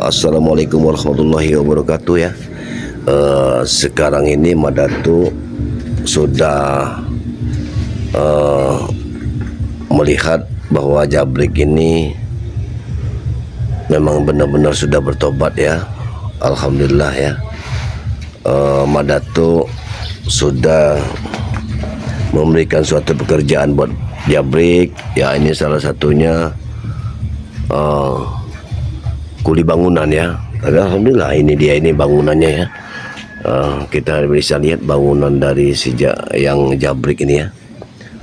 Assalamualaikum warahmatullahi wabarakatuh ya. Sekarang ini Madatu sudah melihat bahwa Jabrik ini memang benar-benar sudah bertobat ya. Alhamdulillah ya. Madatu sudah memberikan suatu pekerjaan buat Jabrik ya. Ini salah satunya kuli bangunan ya. Alhamdulillah ini dia, ini bangunannya ya. Kita bisa lihat bangunan dari sejak yang Jabrik ini ya,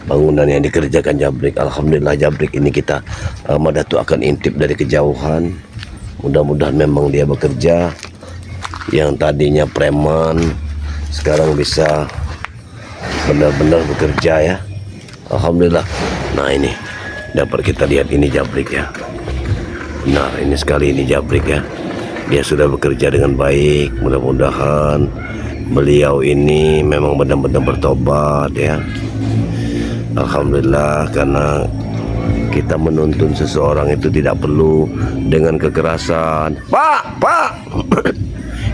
bangunan yang dikerjakan Jabrik. Alhamdulillah Jabrik ini kita Madatu akan intip dari kejauhan. Mudah-mudahan memang dia bekerja, yang tadinya preman sekarang bisa benar-benar bekerja ya. Alhamdulillah. Nah ini dapat kita lihat ini Jabrik ya. Nah ini sekali ini Jabrik ya, dia sudah bekerja dengan baik. Mudah-mudahan beliau ini memang benar-benar bertobat ya. Alhamdulillah, karena kita menuntun seseorang itu tidak perlu dengan kekerasan. Pak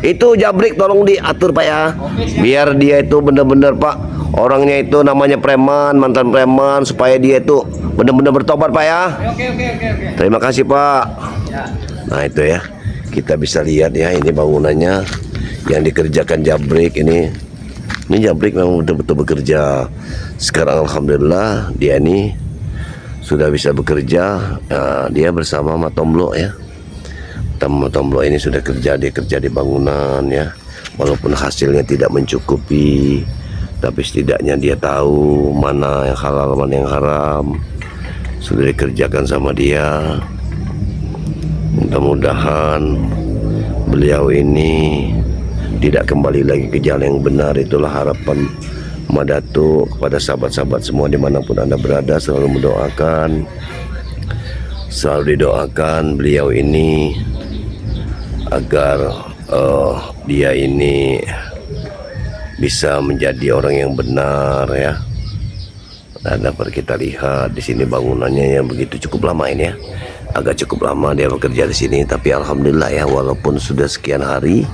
itu Jabrik tolong diatur Pak ya, biar dia itu benar-benar Pak, orangnya itu namanya preman, mantan preman, supaya dia itu benar-benar bertobat Pak ya. Oke. Terima kasih Pak. Nah itu ya, kita bisa lihat ya, ini bangunannya yang dikerjakan Jabrik ini. Ini Jabrik memang betul-betul bekerja. Sekarang alhamdulillah dia ini sudah bisa bekerja. Dia bersama Matomblo ya. Matomblo ini sudah kerja, dia kerja di bangunan ya. Walaupun hasilnya tidak mencukupi, tapi setidaknya dia tahu mana yang halal, mana yang haram. Sudah dikerjakan sama dia. Mudah-mudahan beliau ini tidak kembali lagi ke jalan yang benar. Itulah harapan Madatu kepada sahabat-sahabat semua dimanapun Anda berada. Selalu mendoakan, selalu didoakan beliau ini agar dia ini bisa menjadi orang yang benar ya. Dan dapat kita lihat di sini bangunannya yang begitu cukup lama ini ya. Agak cukup lama dia bekerja di sini, tapi alhamdulillah ya, walaupun sudah sekian hari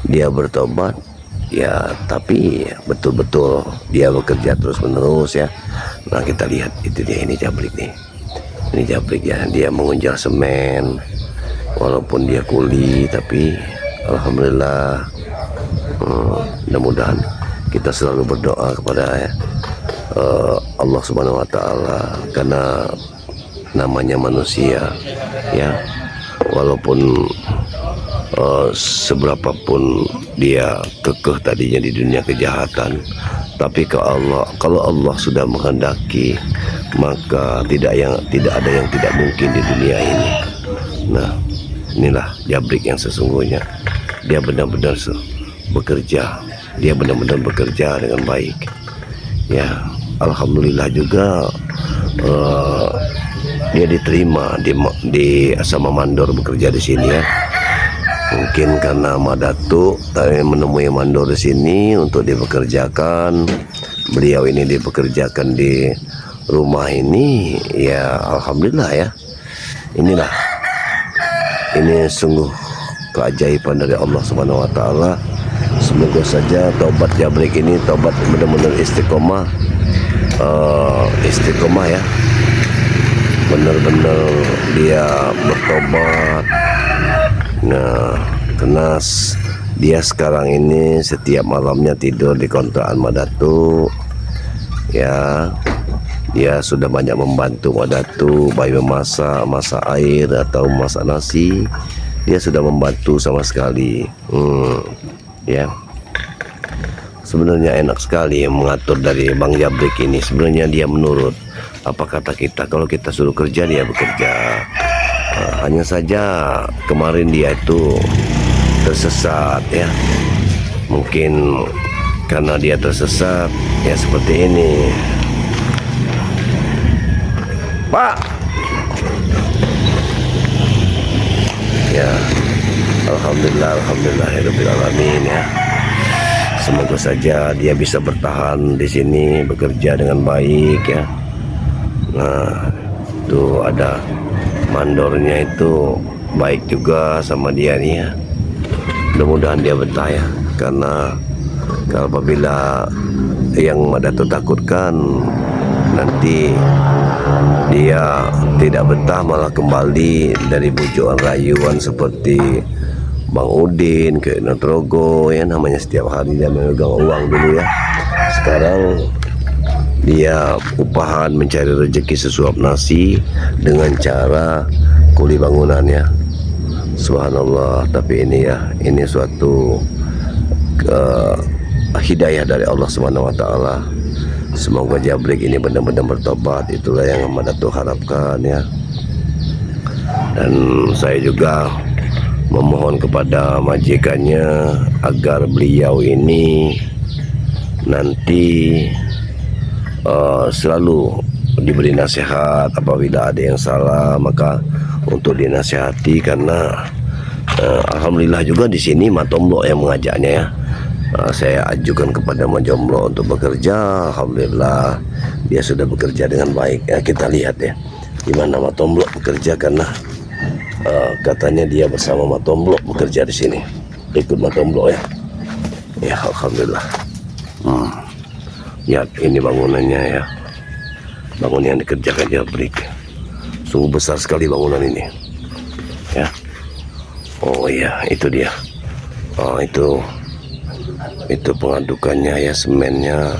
dia bertobat ya, tapi betul-betul dia bekerja terus-menerus ya. Nah kita lihat itu dia, ini Jabrik nih. Ini Jabrik ya, dia mengunjal semen walaupun dia kuli, tapi alhamdulillah. Mudah-mudahan kita selalu berdoa kepada Allah Subhanahu wa taala, karena namanya manusia ya, walaupun seberapapun dia kekeh tadinya di dunia kejahatan, tapi kalau Allah sudah menghendaki, maka tidak ada yang tidak mungkin di dunia ini. Nah inilah Jabrik yang sesungguhnya, dia benar-benar bekerja, dia benar-benar bekerja dengan baik ya. Alhamdulillah juga dia diterima di Asama Mandor bekerja di sini ya. Mungkin karena Madatu tadi menemui Mandor di sini untuk dipekerjakan, beliau ini dipekerjakan di rumah ini ya. Alhamdulillah ya. Inilah, ini sungguh keajaiban dari Allah Subhanahu wa taala. Semoga saja taubat Jabrik ini taubat benar-benar istiqomah ya, benar-benar dia bertobat. Nah karena dia sekarang ini setiap malamnya tidur di kontrakan Madatu ya. Dia sudah banyak membantu Madatu, baik masak air atau masak nasi. Dia sudah membantu sama sekali ya. Sebenarnya enak sekali mengatur dari Bang Jabrik ini. Sebenarnya dia menurut apa kata kita, kalau kita suruh kerja dia bekerja. Hanya saja kemarin dia itu tersesat ya. Mungkin karena dia tersesat ya seperti ini. Pak ya, alhamdulillahirabbil alamin ya. Semoga saja dia bisa bertahan di sini, bekerja dengan baik ya. Nah, itu ada mandornya itu baik juga sama dia nih ya. Mudah-mudahan dia betah ya, karena kalau apabila yang Dato takutkan nanti dia tidak betah malah kembali dari bujukan rayuan seperti Bang Udin ke Notrogo ya, namanya setiap hari dia memegang uang dulu ya. Sekarang dia upahan mencari rezeki sesuap nasi dengan cara kuli bangunannya. Subhanallah, tapi ini ya, ini suatu hidayah dari Allah Subhanahu wa taala. Semoga Jabrik ini benar-benar bertobat, itulah yang Dato harapkan ya. Dan saya juga memohon kepada majikannya agar beliau ini nanti selalu diberi nasihat. Apabila ada yang salah maka untuk dinasihati, karena alhamdulillah juga di sini Matomblo yang mengajaknya ya. Saya ajukan kepada Majomblo untuk bekerja, alhamdulillah dia sudah bekerja dengan baik ya. Kita lihat ya gimana Matomblo bekerja, karena katanya dia bersama Matomblo bekerja di sini, ikut Matomblo ya. Ya alhamdulillah. Ya ini bangunannya ya, bangunan yang dikerjakan Jabrik, sungguh besar sekali bangunan ini ya. Oh iya, itu dia. Oh itu pengadukannya ya, semennya.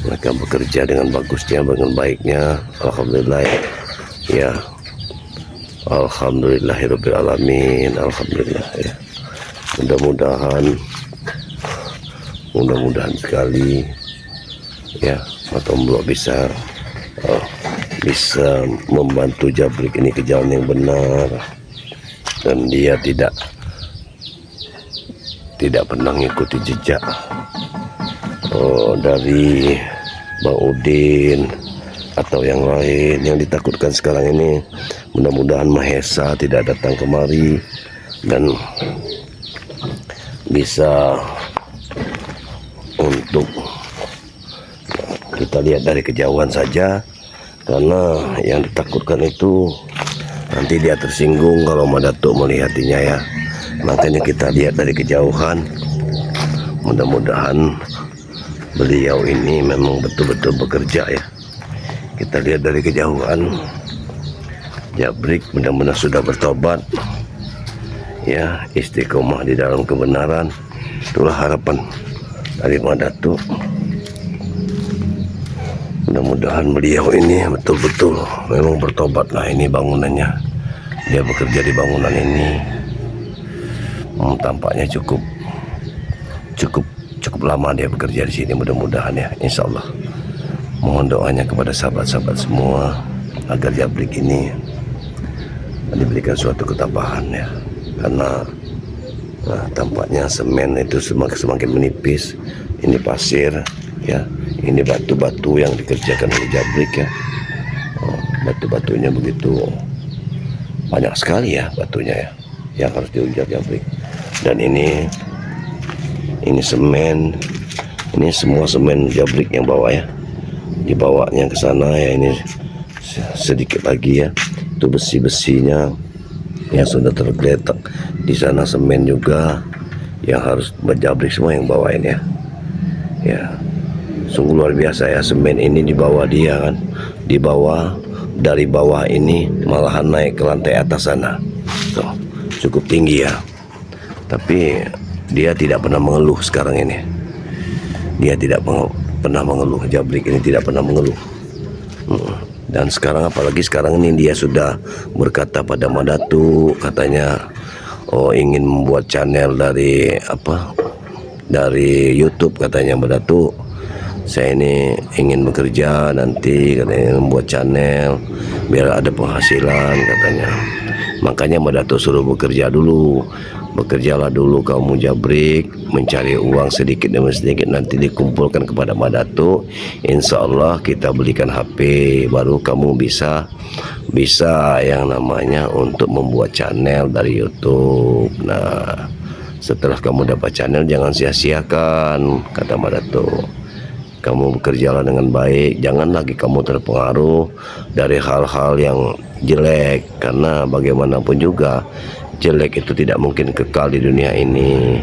Mereka bekerja dengan bagusnya, dengan baiknya, alhamdulillah ya. Alhamdulillahirabbil alamin, alhamdulillah ya. Mudah-mudahan sekali ya Matomblo bisa membantu Jabrik ini ke jalan yang benar, dan dia tidak pernah mengikuti jejak dari Bang Udin atau yang lain. Yang ditakutkan sekarang ini mudah-mudahan Mahesa tidak datang kemari dan bisa untuk kita lihat dari kejauhan saja, karena yang ditakutkan itu nanti dia tersinggung kalau Dato melihatinya ya. Makanya kita lihat dari kejauhan. Mudah-mudahan beliau ini memang betul-betul bekerja ya. Kita lihat dari kejauhan, Jabrik benar-benar sudah bertobat ya, istiqomah di dalam kebenaran. Itulah harapan dari Dato. Mudah-mudahan beliau ini betul-betul memang bertobat. Nah ini bangunannya, dia bekerja di bangunan ini. Tampaknya cukup lama dia bekerja di sini. Mudah-mudahan ya, insya Allah. Mohon doanya kepada sahabat-sahabat semua agar Jabrik ini diberikan suatu ketabahan ya, karena tampaknya semen itu semakin menipis. Ini pasir ya, ini batu-batu yang dikerjakan oleh Jabrik ya. Batu-batunya begitu banyak sekali ya, batunya ya yang harus diujar Jabrik. Dan ini semen, ini semua semen Jabrik yang bawa ya, dibawanya ke sana ya. Ini sedikit lagi ya, itu besi-besinya yang sudah tergeletak di sana, semen juga yang harus Jabrik semua yang bawain ya. Ya sungguh luar biasa ya, semen ini dibawa dia kan, dibawa dari bawah ini malahan naik ke lantai atas sana. Tuh, cukup tinggi ya. Tapi dia tidak pernah mengeluh sekarang ini. Dia tidak pernah mengeluh. Jabrik ini tidak pernah mengeluh. Dan sekarang, apalagi sekarang ini dia sudah berkata pada Dato, katanya ingin membuat channel dari dari YouTube katanya Dato. Saya ini ingin bekerja nanti katanya, membuat channel biar ada penghasilan katanya. Makanya Dato suruh bekerja dulu. Bekerjalah dulu kamu Jabrik, mencari uang sedikit demi sedikit, nanti dikumpulkan kepada Dato. Insya Allah kita belikan HP, baru kamu bisa yang namanya untuk membuat channel dari YouTube. Nah setelah kamu dapat channel jangan sia-siakan, kata Dato. kamu bekerjalah dengan baik, jangan lagi kamu terpengaruh dari hal-hal yang jelek, karena bagaimanapun juga jelek itu tidak mungkin kekal di dunia ini.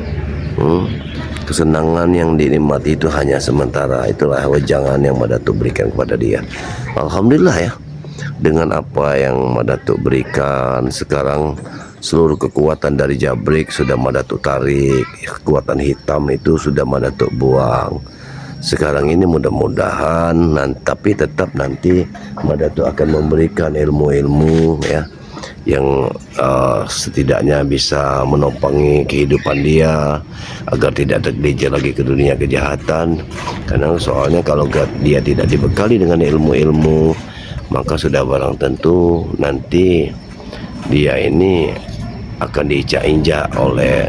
Kesenangan yang dinikmati itu hanya sementara. Itulah wejangan yang Madatuk berikan kepada dia. Alhamdulillah ya, dengan apa yang Madatuk berikan sekarang, seluruh kekuatan dari Jabrik sudah Madatuk tarik, kekuatan hitam itu sudah Madatuk buang. Sekarang ini mudah-mudahan tapi tetap nanti Madatuk akan memberikan ilmu-ilmu ya yang setidaknya bisa menopang kehidupan dia agar tidak tergelincir lagi ke dunia kejahatan. Karena soalnya kalau dia tidak dibekali dengan ilmu-ilmu, maka sudah barang tentu nanti dia ini akan diinjak-injak oleh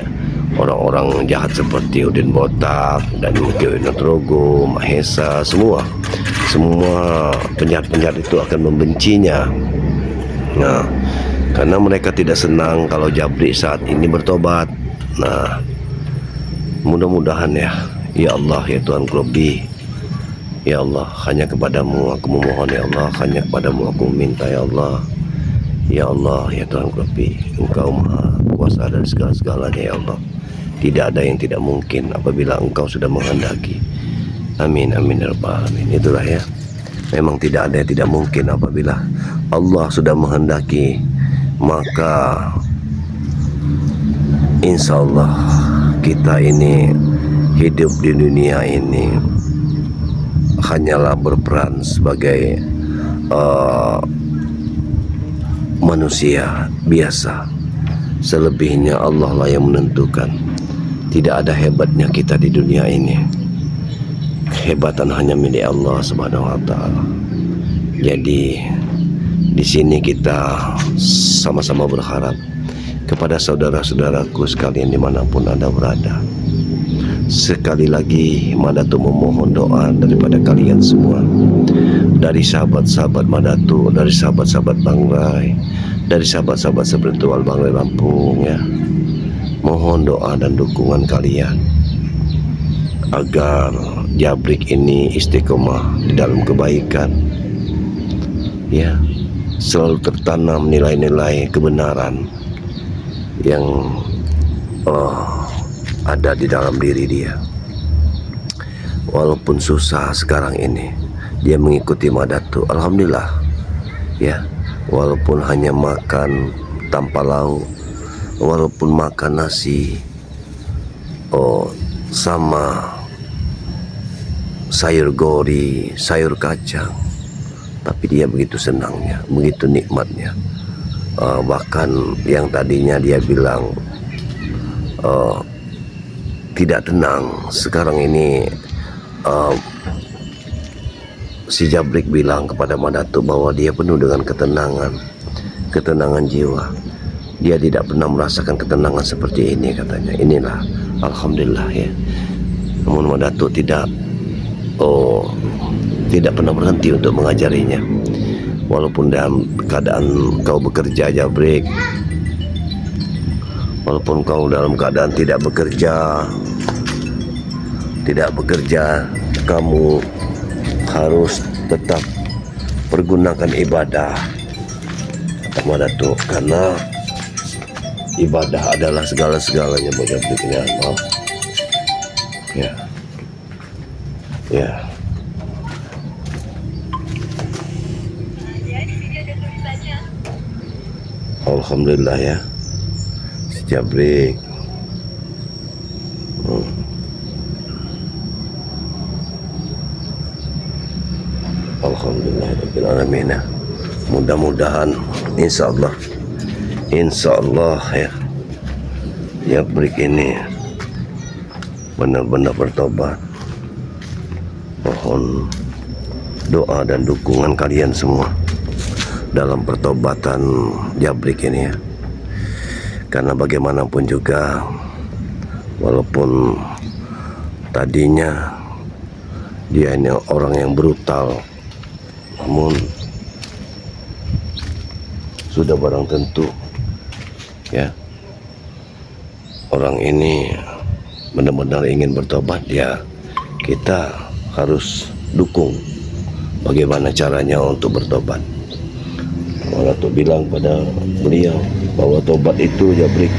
orang-orang jahat seperti Udin Botak dan Mukio Inotrogo, Mahesa, semua penjahat-penjahat itu akan membencinya. Nah, karena mereka tidak senang kalau Jabrik saat ini bertobat. Nah, mudah-mudahan ya Allah, ya Tuhan Robi, ya Allah, hanya kepadamu aku memohon, ya Allah, hanya kepadamu aku meminta, ya Allah. Ya Allah, ya Tuhan Robi, Engkau maha kuasa dari segala-segalanya, ya Allah. Tidak ada yang tidak mungkin apabila Engkau sudah menghendaki. Amin, amin, ya Rabbal alamin. Itulah ya, memang tidak ada yang tidak mungkin apabila Allah sudah menghendaki, maka insya Allah kita ini hidup di dunia ini hanyalah berperan sebagai manusia biasa. Selebihnya Allah lah yang menentukan. Tidak ada hebatnya kita di dunia ini. Kehebatan hanya milik Allah Subhanahu wa taala. Jadi di sini kita sama-sama berharap kepada saudara-saudaraku sekalian dimanapun Anda berada. Sekali lagi Madatuk memohon doa daripada kalian semua, dari sahabat-sahabat Madatuk, dari sahabat-sahabat Bangrai, dari sahabat-sahabat spiritual Bangrai Lampung ya. Mohon doa dan dukungan kalian agar Jabrik ini istiqomah di dalam kebaikan ya, selalu tertanam nilai-nilai kebenaran yang ada di dalam diri dia. Walaupun susah sekarang ini, dia mengikuti Madatuk. Alhamdulillah ya, walaupun hanya makan tanpa lauk, walaupun makan nasi sama sayur gori, sayur kacang, tapi dia begitu senangnya, begitu nikmatnya. Bahkan yang tadinya dia bilang tidak tenang, sekarang ini si Jabrik bilang kepada Madatuk bahwa dia penuh dengan ketenangan jiwa. Dia tidak pernah merasakan ketenangan seperti ini katanya. Inilah alhamdulillah ya. Namun Madatuk tidak pernah berhenti untuk mengajarinya. Walaupun dalam keadaan kau bekerja Jabrik, walaupun kau dalam keadaan tidak bekerja, kamu harus tetap pergunakan ibadah kata Madatuk, karena ibadah adalah segala-segalanya buat Jabrik ini. Maaf ya. Alhamdulillah ya, si Jabrik alhamdulillah rabbil alamin. Mudah-mudahan insya Allah ya, Jabrik ini benar-benar bertobat. Mohon doa dan dukungan kalian semua dalam pertobatan Jabrik ini ya. Karena bagaimanapun juga, walaupun tadinya dia ini orang yang brutal, namun sudah barang tentu ya, orang ini benar-benar ingin bertobat ya. Kita harus dukung bagaimana caranya untuk bertobat. Datuk bilang pada beliau bahwa tobat itu Jabrik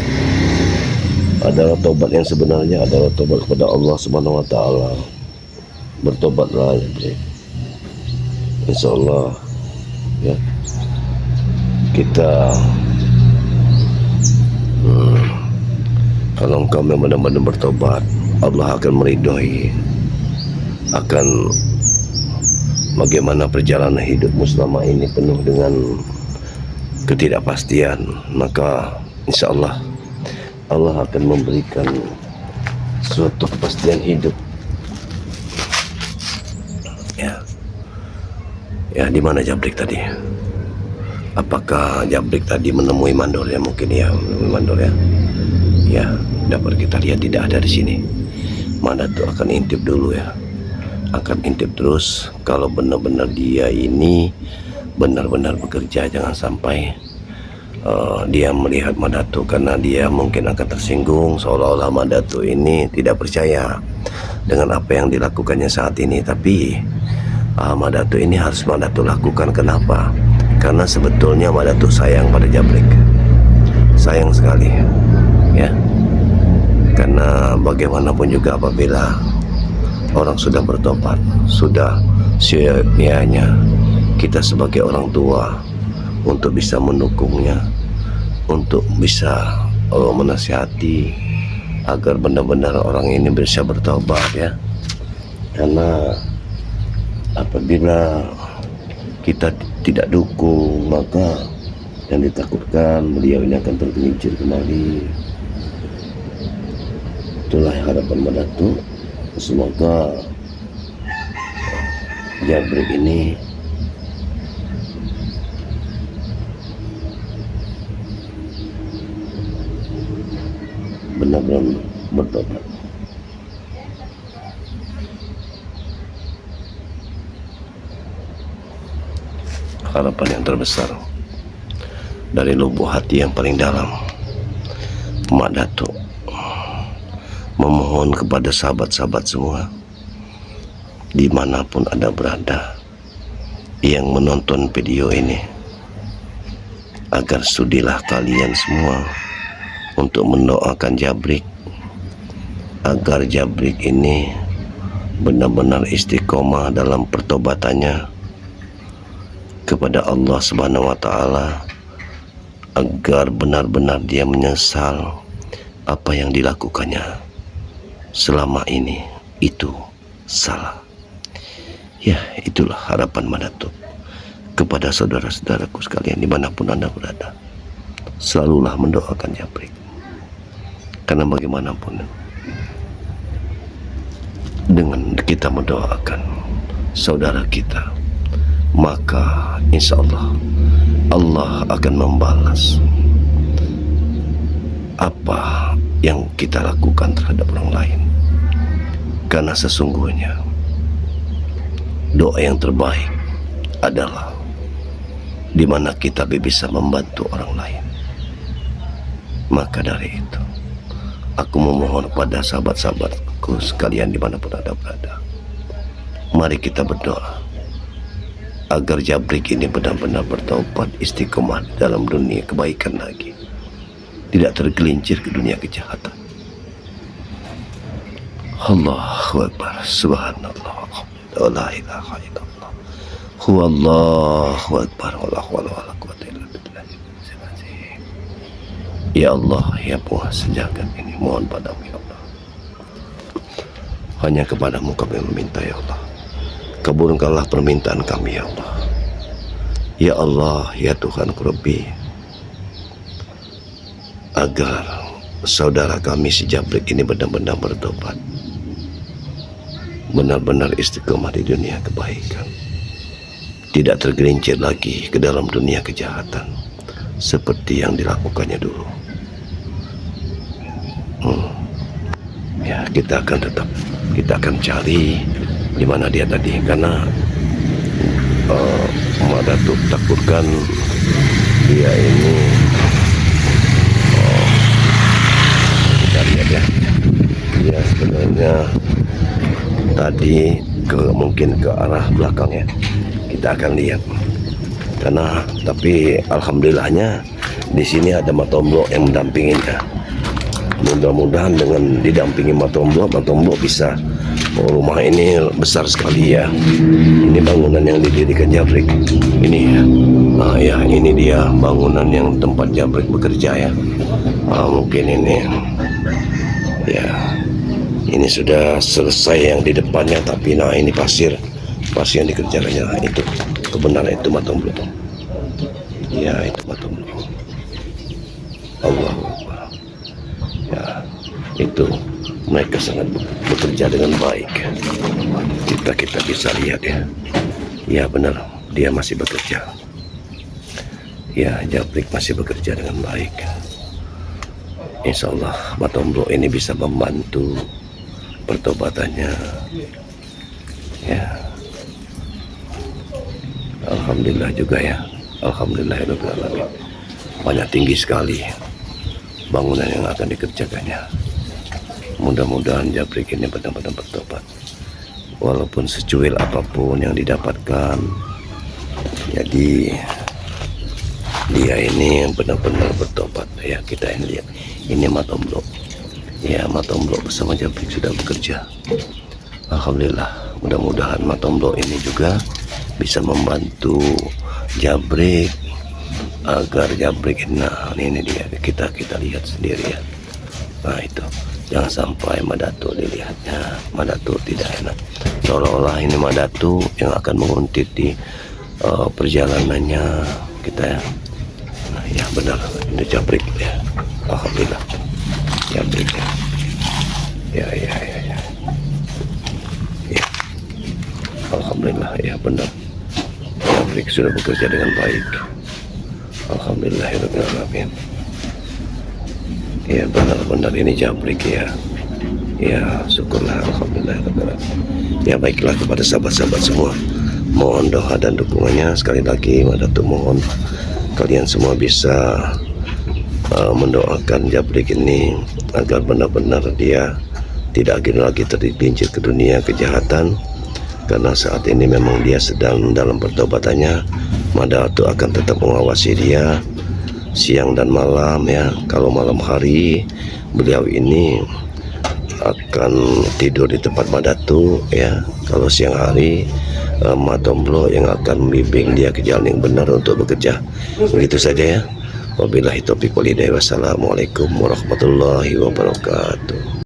adalah tobat yang sebenarnya adalah tobat kepada Allah Subhanahu wa taala. Bertobatlah Jabrik. Insyaallah ya. Kita kalau engkau benar-benar bertobat, Allah akan meridhoi akan bagaimana perjalanan hidupmu selama ini penuh dengan ketidakpastian. Maka insyaallah Allah akan memberikan suatu kepastian hidup. Ya, di mana Jabrik tadi? Apakah Jabrik tadi menemui mandor ya? Mungkin ya, menemui mandor ya. Ya, dapat kita lihat tidak ada di sini. Mana tuh akan intip dulu ya. Akan intip terus kalau benar-benar dia ini benar-benar bekerja, jangan sampai dia melihat Madatu, karena dia mungkin akan tersinggung seolah-olah Madatu ini tidak percaya dengan apa yang dilakukannya saat ini. Tapi Madatu ini harus Madatu lakukan. Kenapa? Karena sebetulnya Madatu sayang pada Jabrik, sayang sekali ya. Karena bagaimanapun juga apabila orang sudah bertobat, sudah siapnya kita sebagai orang tua untuk bisa mendukungnya, untuk bisa menasihati agar benar-benar orang ini bisa bertobat ya. Karena apabila kita tidak dukung, maka yang ditakutkan beliau ini akan tergelincir kembali. Itulah harapan Madatu. Semoga Jabrik ini benar-benar bertobat. Harapan yang terbesar dari lubuk hati yang paling dalam, Mak Datuk memohon kepada sahabat-sahabat semua dimanapun Anda berada yang menonton video ini, agar sudilah kalian semua untuk mendoakan Jabrik agar Jabrik ini benar-benar istiqomah dalam pertobatannya kepada Allah Subhanahu wa taala, agar benar-benar dia menyesal apa yang dilakukannya selama ini itu salah. Ya, itulah harapan Madatu kepada saudara-saudaraku sekalian dimanapun Anda berada. Selalulah mendoakan Jabrik, karena bagaimanapun dengan kita mendoakan saudara kita, maka insya Allah Allah akan membalas apa yang kita lakukan terhadap orang lain. Karena sesungguhnya doa yang terbaik adalah di mana kita bisa membantu orang lain. Maka dari itu aku memohon kepada sahabat-sahabatku sekalian dimanapun Anda berada, mari kita berdoa agar Jabrik ini benar-benar bertaubat, istiqomah dalam dunia kebaikan lagi, tidak tergelincir ke dunia kejahatan. Allahu Akbar, subhanallah, la ilaha illallah, huwallahu akbar, wala hawla wala quwwata illa billah. Ya Allah, ya Puasa jagat ini, mohon padamu ya Allah, hanya kepadamu kami meminta ya Allah. Kabulkanlah permintaan kami ya Allah. Ya Allah, ya Tuhan Rabbi, agar saudara kami si Jabrik ini benar-benar bertobat, benar-benar istiqomah di dunia kebaikan, tidak tergelincir lagi ke dalam dunia kejahatan seperti yang dilakukannya dulu. Ya, kita akan cari di mana dia tadi, karena Mak Datuk takutkan dia ini kita lihat ya, dia sebenarnya tadi mungkin ke arah belakang ya. Kita akan lihat. Karena tapi alhamdulillahnya di sini ada Matomblo yang mendampinginya. Mudah-mudahan dengan didampingi Matomblo bisa. Oh, rumah ini besar sekali ya. Ini bangunan yang didirikan Jabrik. Ini ya. Nah, ya ini dia bangunan yang tempat Jabrik bekerja ya. Mungkin ini ya. Ini sudah selesai yang di depannya, tapi nah ini pasir yang dikerjakannya. Nah, itu kebenaran itu Matomblo. Ya itu Matomblo. Allah. Ya itu mereka sangat bekerja dengan baik. Kita bisa lihat ya. Ya benar, dia masih bekerja. Ya Jabrik masih bekerja dengan baik. Insya Allah Matomblo ini bisa membantu pertobatannya. Ya. Alhamdulillah juga ya. Alhamdulillahirobbilalamin. Banyak tinggi sekali bangunan yang akan dikerjakannya. Mudah-mudahan Jabrik ini benar-benar bertobat. Walaupun secuil apapun yang didapatkan, jadi dia ini benar-benar bertobat. Ya kita ini lihat, ini Matomblo. Ya Matomblo bersama Jabrik sudah bekerja. Alhamdulillah. Mudah-mudahan Matomblo ini juga bisa membantu Jabrik agar Jabrik, nah ini dia kita lihat sendiri ya. Nah itu jangan sampai Madatu dilihatnya, Madatu tidak enak. Seolah-olah ini Madatu yang akan menguntit di perjalanannya kita ya. Nah, ya benar ini Jabrik ya. Alhamdulillah Jabrik ya. Ya. Alhamdulillah ya benar. Jabrik sudah bekerja dengan baik. Alhamdulillahirobbilalamin. Ya benar-benar ini Jabrik ya. Ya syukurlah alhamdulillahirobbilalamin. Ya baiklah kepada sahabat-sahabat semua, mohon doa dan dukungannya. Sekali lagi Madatu mohon kalian semua bisa mendoakan Jabrik ini agar benar-benar dia tidak lagi tergelincir ke dunia kejahatan. Karena saat ini memang dia sedang dalam pertobatannya. Madatu akan tetap mengawasi dia siang dan malam ya. Kalau malam hari beliau ini akan tidur di tempat Madatu ya. Kalau siang hari Matomblo yang akan membimbing dia ke jalan yang benar untuk bekerja. Begitu saja ya. Wabillahi taufiq wal hidayah. Wassalamualaikum warahmatullahi wabarakatuh.